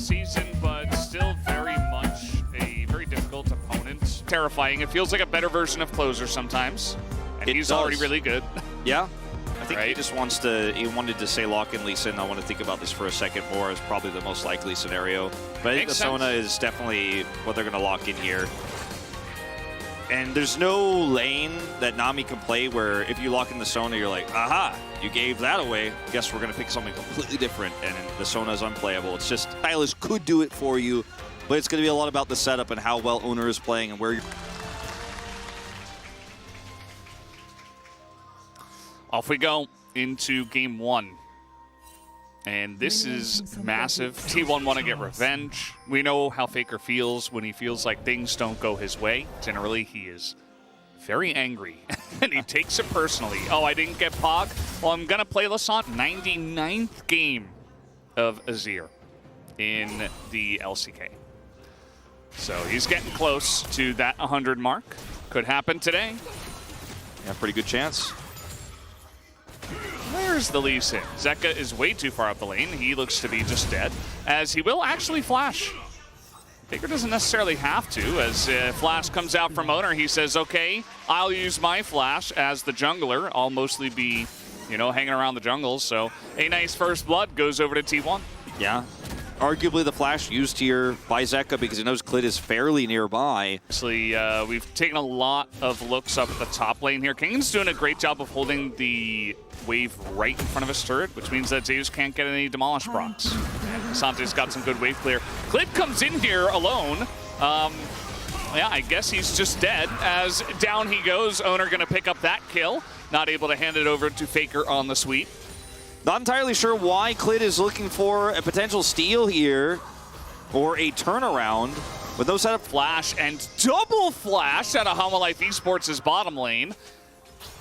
season, but still very much a very difficult opponent. Terrifying. It feels like a better version of Closer sometimes, and he's already really good. Yeah. I think he just wants to, he wanted to say lock in Lee Sin. I want to think about this for a second more as probably the most likely scenario. But I think the Sona is definitely what they're going to lock in here. And there's no lane that Nami can play where if you lock in the Sona, you're like, aha, you gave that away. Guess we're going to pick something completely different. And the Sona is unplayable. It's just, Silas could do it for you, but it's going to be a lot about the setup and how well Owner is playing and where you're. Off we go into game one. And this is massive. T1 want to get revenge. We know how Faker feels when he feels like things don't go his way. Generally, he is very angry, and he takes it personally. Oh, I didn't get Pog? Well, I'm going to play Lassant. 99th game of Azir in the LCK. So he's getting close to that 100 mark. Could happen today. Yeah, pretty good chance. Where's the Lee Sin? Zeka is way too far up the lane. He looks to be just dead, as he will actually flash. Faker doesn't necessarily have to, as flash comes out from Owner. He says, okay, I'll use my flash as the jungler. I'll mostly be, you know, hanging around the jungle. So a nice first blood goes over to T1. Yeah. Arguably the flash used here by Zeka because he knows Clit is fairly nearby. Actually, we've taken a lot of looks up at the top lane here. Kane's doing a great job of holding the wave right in front of his turret, which means that Zeus can't get any demolish procs. Sante's got some good wave clear. Clit comes in here alone. Yeah, I guess he's just dead, as down he goes. Owner gonna pick up that kill. Not able to hand it over to Faker on the sweep. Not entirely sure why Clit is looking for a potential steal here, or a turnaround, with no setup. Flash and double flash out of Homolife Esports' bottom lane,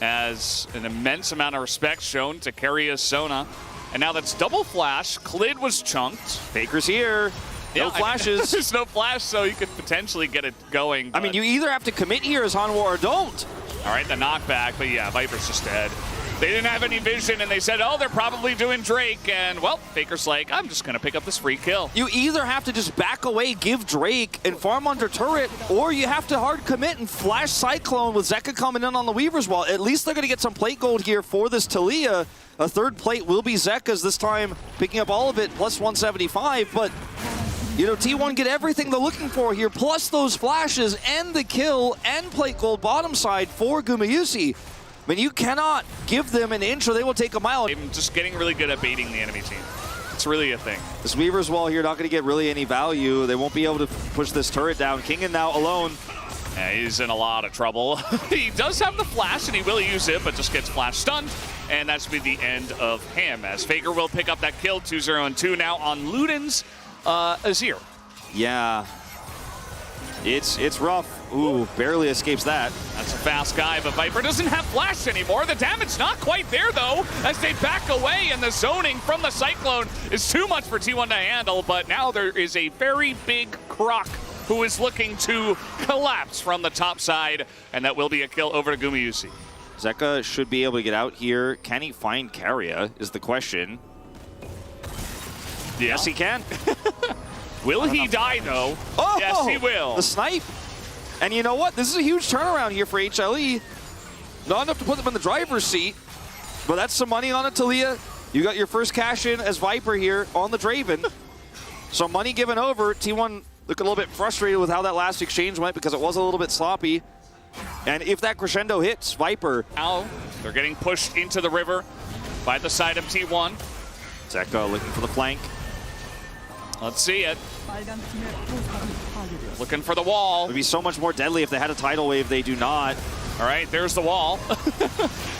as an immense amount of respect shown to carry a Sona. And now that's double flash. Clit was chunked. Faker's here. No flashes. There's no flash, so you could potentially get it going. I mean, you either have to commit here as Hanwha or don't. All right, the knockback, but yeah, Viper's just dead. They didn't have any vision, and they said, oh, they're probably doing Drake. And, well, Faker's like, I'm just going to pick up this free kill. You either have to just back away, give Drake, and farm under turret, or you have to hard commit and flash Cyclone with Zeka coming in on the Weaver's Wall. At least they're going to get some plate gold here for this Taliyah. A third plate will be Zeka's this time, picking up all of it, plus 175. But, you know, T1 get everything they're looking for here, plus those flashes and the kill and plate gold bottom side for Gumayusi. I mean, you cannot give them an inch or they will take a mile. I'm just getting really good at baiting the enemy team. It's really a thing. This Weaver's Wall here not going to get really any value. They won't be able to push this turret down. Kingen now alone. Yeah, he's in a lot of trouble. He does have the flash, and he will use it, but just gets flash stunned. And that's be the end of him, as Faker will pick up that kill. 2-0 and 2 now on Luden's Azir. Yeah. It's rough. Ooh, barely escapes that. That's a fast guy, but Viper doesn't have flash anymore. The damage not quite there, though, as they back away, and the zoning from the Cyclone is too much for T1 to handle, but now there is a very big Croc who is looking to collapse from the top side, and that will be a kill over to Gumayusi. Zeka should be able to get out here. Can he find Carrier is the question. Yeah. Yes, he can. Will he die, though? Oh, yes, he will. The snipe. And you know what? This is a huge turnaround here for HLE. Not enough to put them in the driver's seat, but that's some money on it, Taliyah. You got your first cash in as Viper here on the Draven. So money given over. T1 look a little bit frustrated with how that last exchange went because it was a little bit sloppy. And if that crescendo hits, Viper. Now they're getting pushed into the river by the side of T1. Zeka looking for the flank. Let's see it. Looking for the wall. It would be so much more deadly if they had a tidal wave. They do not. All right, there's the wall.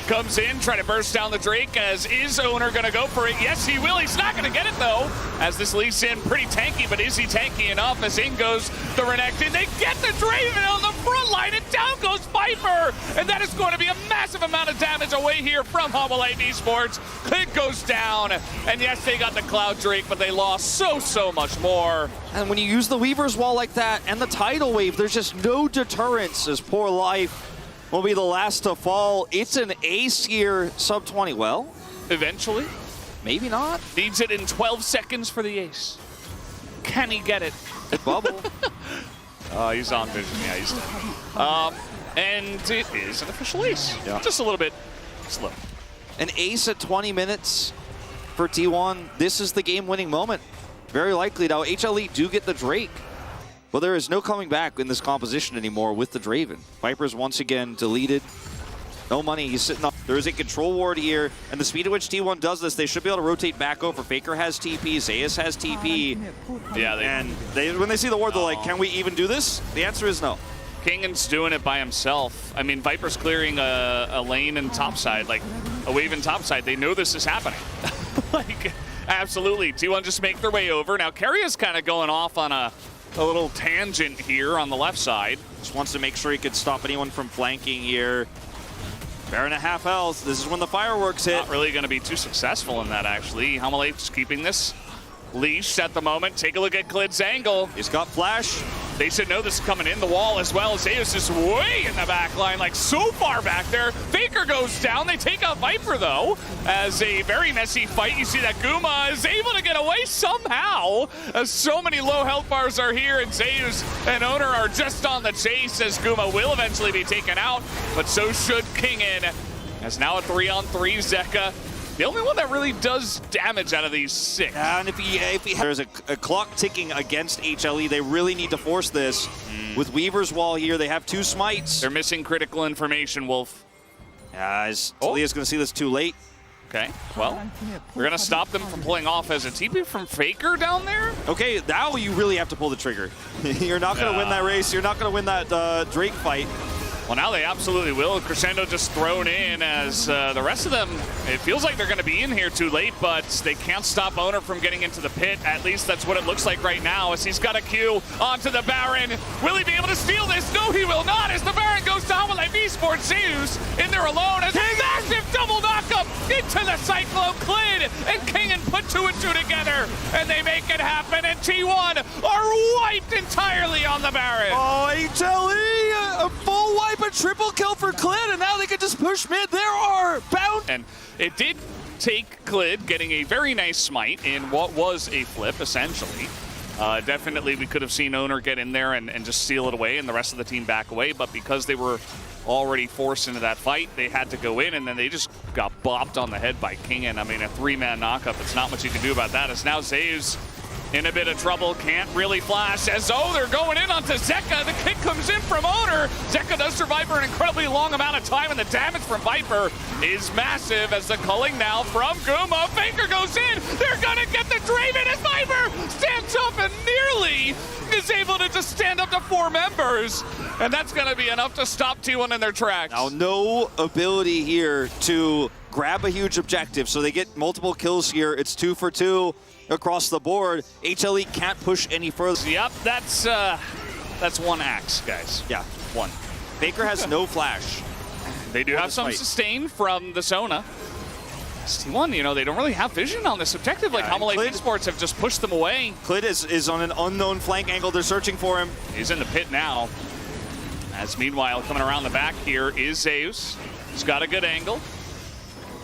Comes in, trying to burst down the Drake, as is Owner going to go for it? Yes, he will. He's not going to get it, though, as this Lee Sin pretty tanky, but is he tanky enough? As in goes the Renekton. They get the Draven on the front line, and down goes Viper, and that is going to be a massive amount of damage away here from Homolife Esports. It goes down, and yes, they got the Cloud Drake, but they lost so much more. And when you use the Weaver's Wall like that and the tidal wave, there's just no deterrence, as Poor Life will be the last to fall. It's an ace here, sub 20. Well, eventually. Maybe not. Needs it in 12 seconds for the ace. Can he get it? Good bubble. He's on vision. Yeah, he's dead. And it is an official ace. Yeah. Just a little bit slow. An ace at 20 minutes for T1. This is the game-winning moment. Very likely now. HLE do get the Drake. Well, there is no coming back in this composition anymore with the Draven. Viper's once again deleted. No money, he's sitting up. There is a control ward here, and the speed at which T1 does this, they should be able to rotate back over. Faker has TP, Zeus has TP. Yeah, And when they see the ward, they're like, can we even do this? The answer is no. Kingan's doing it by himself. I mean, Viper's clearing a lane in topside, like a wave in topside. They know this is happening. Like, absolutely. T1 just make their way over. Now, Carrier's kind of going off on a little tangent here on the left side. Just wants to make sure he could stop anyone from flanking here. Baron at half health. This is when the fireworks hit. Not really going to be too successful in that, actually. HLE's keeping this leash at the moment. Take a look at Klid's angle. He's got flash. They should know this is coming in the wall as well. Zeus is way in the back line, like so far back there. Faker goes down. They take out Viper, though, as a very messy fight. You see that Guma is able to get away somehow, as so many low health bars are here, and Zeus and Owner are just on the chase, as Guma will eventually be taken out, but so should Kingin, as now a 3-on-3 Zeka. The only one that really does damage out of these 6. And if he there's a clock ticking against HLE, they really need to force this. With Weaver's Wall here, they have 2 smites. They're missing critical information, Wolf. Talia's going to see this too late. Okay, well, we're going to stop them from pulling off as a TP from Faker down there. Okay, now you really have to pull the trigger. You're not going to win that race. You're not going to win that Drake fight. Well, now they absolutely will. Crescendo just thrown in, as the rest of them, it feels like they're going to be in here too late, but they can't stop Owner from getting into the pit. At least that's what it looks like right now, as he's got a Q onto the Baron. Will he be able to steal this? No, he will not, as the Baron goes to HLE Esports. Zeus in there alone, as a massive double knockup into the Cyclone. Klid and Kingin put 2 and 2 together, and they make it happen, and T1 are wiped entirely on the Baron. Oh, HLE, a full wipe, a triple kill for Klid, and now they can just push mid. There are bound. And it did take Klid getting a very nice smite in what was a flip, essentially. Definitely we could have seen Owner get in there and just steal it away and the rest of the team back away, but because they were already forced into that fight, they had to go in, and then they just got bopped on the head by Kingin. I mean, a 3-man knockup, it's not much you can do about that. As now Zeus in a bit of trouble, can't really flash, as they're going in onto Zeka. The kick comes in from Owner. Zeka does survive for an incredibly long amount of time, and the damage from Viper is massive, as the culling now from Guma. Faker goes in. They're gonna get the Draven, as Viper stands up and nearly is able to just stand up to 4 members. And that's gonna be enough to stop T1 in their tracks. Now, no ability here to grab a huge objective, so they get multiple kills here. It's 2 for 2 across the board. HLE can't push any further. Yep, that's 1 axe, guys. Yeah. 1. Faker has no flash. They do have some sustain from the Sona. T1, you know, they don't really have vision on this objective. Like, HLE Esports have just pushed them away. Klid is on an unknown flank angle. They're searching for him. He's in the pit now. As meanwhile, coming around the back here is Zeus. He's got a good angle.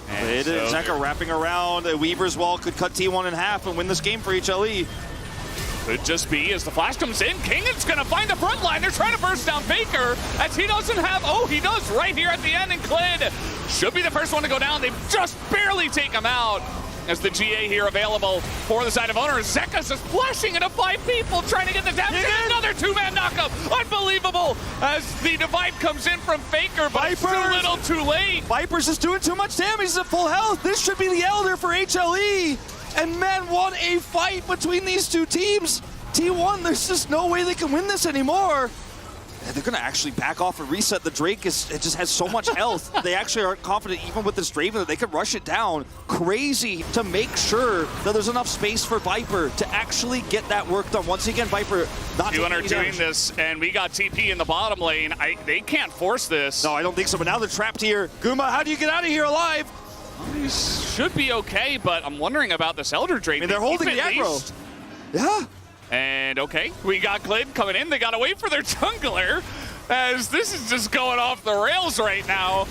And Zeka wrapping around. A Weaver's Wall could cut T1 in half and win this game for HLE. Could just be, as the flash comes in, Kingan's gonna find the front line. They're trying to burst down Faker, as he doesn't have, he does right here at the end, and Klid should be the first one to go down. They've just barely taken him out, as the GA here available for the side of Owner. Zeka's just flashing into 5 people, trying to get the damage. Another 2-man knockup. Unbelievable, as the divide comes in from Faker, but it's too little too late. Viper's just doing too much damage. He's at full health. This should be the Elder for HLE. And man, what a fight between these 2 teams. T1, there's just no way they can win this anymore. And they're going to actually back off and reset. The Drake it just has so much health. They actually aren't confident, even with this Draven, that they could rush it down. Crazy to make sure that there's enough space for Viper to actually get that work done. Once again, Viper not T1 are doing this, and we got TP in the bottom lane. They can't force this. No, I don't think so, but now they're trapped here. Guma, how do you get out of here alive? He should be okay, but I'm wondering about this Elder Drake. I mean, they're holding the aggro. Yeah. And okay, we got Klid coming in. They gotta wait for their jungler, as this is just going off the rails right now.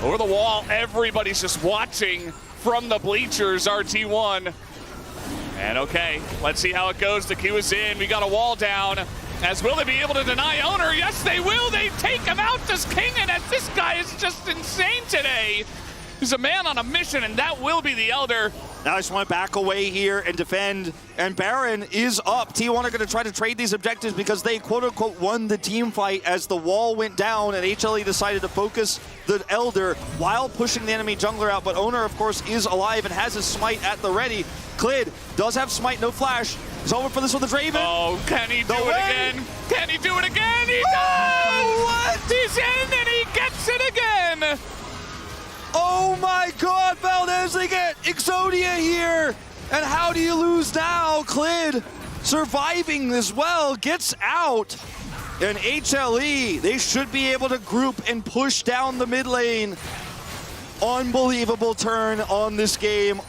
Over the wall, everybody's just watching from the bleachers. RT1 And okay, let's see how it goes. The Q is in. We got a wall down. As will they be able to deny owner? Yes, they will. They take him out. Does King, and this guy is just insane today. He's a man on a mission, and that will be the Elder. Now I just want to back away here and defend. And Baron is up. T1 are going to try to trade these objectives because they quote-unquote won the team fight as the wall went down and HLE decided to focus the Elder while pushing the enemy jungler out. But Owner, of course, is alive and has his smite at the ready. Clid does have smite, no flash. He's over for this with the Draven. Oh, can he do it again? Can he do it again? He does! What? He's in and he gets it again! Oh my god, Valdez, they get Exodia here! And how do you lose now? Clid surviving as well, gets out. And HLE, they should be able to group and push down the mid lane. Unbelievable turn on this game.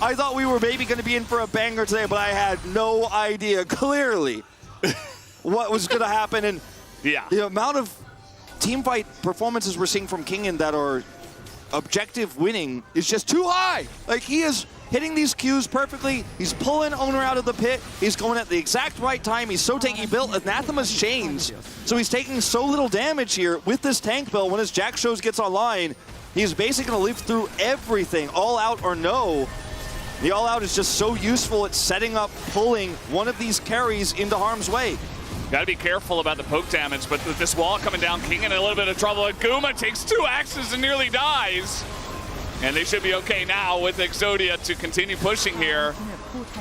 I thought we were maybe going to be in for a banger today, but I had no idea clearly what was going to happen. And yeah, the amount of teamfight performances we're seeing from Kingen that are objective winning is just too high. Like, he is hitting these Qs perfectly. He's pulling Owner out of the pit. He's going at the exact right time. He's so tanky. He built Anathema's chains, so he's taking so little damage here with this tank build. When his Jack Shows gets online, he's basically going to live through everything, all out or no. The all out is just so useful at setting up, pulling one of these carries into harm's way. Got to be careful about the poke damage, but with this wall coming down, King in a little bit of trouble. And Guma takes 2 axes and nearly dies. And they should be okay now with Exodia to continue pushing here.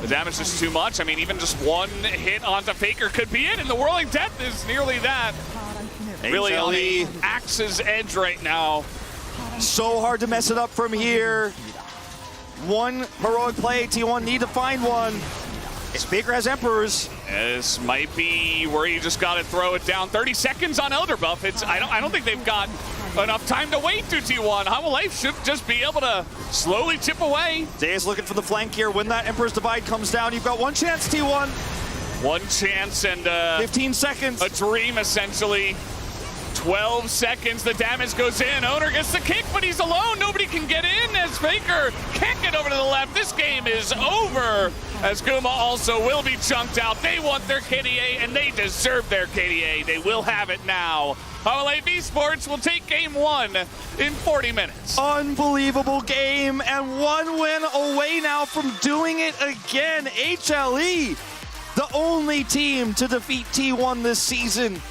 The damage is too much. I mean, even just one hit onto Faker could be it, and the Whirling Death is nearly that. Really on the axe's edge right now. So hard to mess it up from here. One heroic play, T1 need to find one. Faker has Emperors. This might be where you just got to throw it down. 30 seconds on Elder Buff. I don't think they've got enough time to wait to T1. HLE should just be able to slowly chip away. Zayas looking for the flank here. When that Emperor's Divide comes down, you've got one chance, T1. One chance and 15 seconds. A dream, essentially. 12 seconds, the damage goes in. Owner gets the kick, but he's alone. Nobody can get in as Faker can't get over to the left. This game is over as Guma also will be chunked out. They want their KDA, and they deserve their KDA. They will have it now. HLE Sports will take game 1 in 40 minutes. Unbelievable game, and one win away now from doing it again. HLE, the only team to defeat T1 this season.